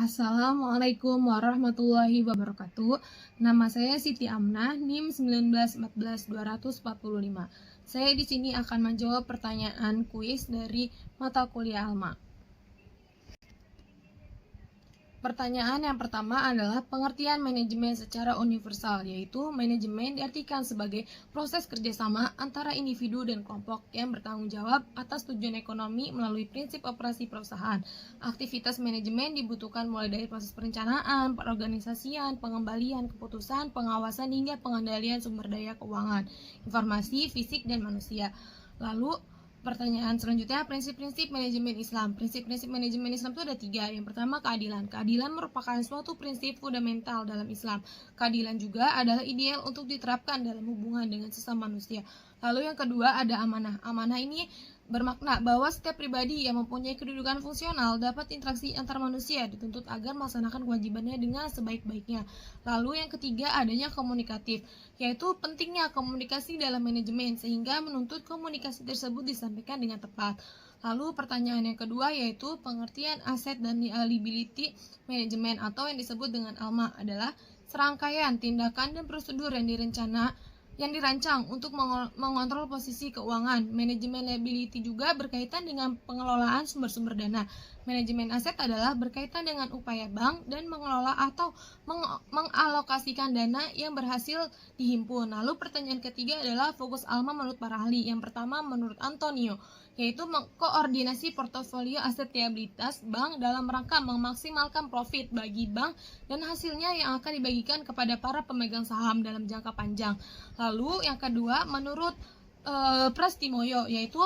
Assalamualaikum warahmatullahi wabarakatuh. Nama saya Siti Amnah, NIM 1914245. Saya di sini akan menjawab pertanyaan kuis dari mata kuliah Alma. Pertanyaan yang pertama adalah pengertian manajemen secara universal, yaitu manajemen diartikan sebagai proses kerjasama antara individu dan kelompok yang bertanggung jawab atas tujuan ekonomi melalui prinsip operasi perusahaan. Aktivitas manajemen dibutuhkan mulai dari proses perencanaan, perorganisasian, pengembalian keputusan, pengawasan hingga pengendalian sumber daya keuangan, informasi, fisik, dan manusia. Lalu pertanyaan selanjutnya, prinsip-prinsip manajemen Islam. Prinsip-prinsip manajemen Islam itu ada 3. Yang pertama, keadilan. Keadilan merupakan suatu prinsip fundamental dalam Islam. Keadilan juga adalah ideal untuk diterapkan dalam hubungan dengan sesama manusia. Lalu yang kedua ada amanah. Amanah ini bermakna bahwa setiap pribadi yang mempunyai kedudukan fungsional dapat interaksi antar manusia dituntut agar melaksanakan kewajibannya dengan sebaik-baiknya. Lalu yang ketiga adanya komunikatif, yaitu pentingnya komunikasi dalam manajemen sehingga menuntut komunikasi tersebut disampaikan dengan tepat. Lalu pertanyaan yang kedua yaitu pengertian aset dan liability manajemen atau yang disebut dengan ALMA adalah serangkaian tindakan dan prosedur yang dirancang untuk mengontrol posisi keuangan. Manajemen liability juga berkaitan dengan pengelolaan sumber-sumber dana. Manajemen aset adalah berkaitan dengan upaya bank dan mengelola atau mengalokasikan dana yang berhasil dihimpun. Lalu pertanyaan ketiga adalah fokus Alma menurut para ahli. Yang pertama menurut Antonio, yaitu koordinasi portofolio aset liabilitas bank dalam rangka memaksimalkan profit bagi bank dan hasilnya yang akan dibagikan kepada para pemegang saham dalam jangka panjang. Lalu yang kedua menurut Prastimoyo, yaitu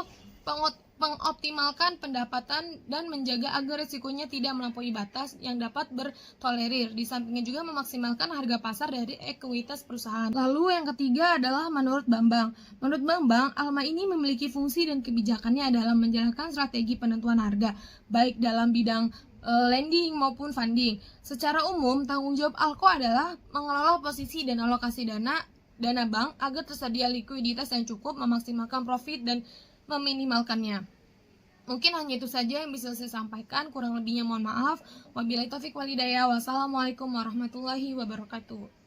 mengoptimalkan pendapatan dan menjaga agar risikonya tidak melampaui batas yang dapat bertolerir. Di sampingnya juga memaksimalkan harga pasar dari ekuitas perusahaan. Lalu yang ketiga adalah menurut Bambang. Menurut Bambang, Alma ini memiliki fungsi dan kebijakannya dalam menjalankan strategi penentuan harga, baik dalam bidang lending maupun funding. Secara umum, tanggung jawab ALKO adalah mengelola posisi dan alokasi dana bank agar tersedia likuiditas yang cukup, memaksimalkan profit dan meminimalkannya. Mungkin hanya itu saja yang bisa saya sampaikan, kurang lebihnya mohon maaf. Wabillahi taufik wal hidayah. Wassalamualaikum warahmatullahi wabarakatuh.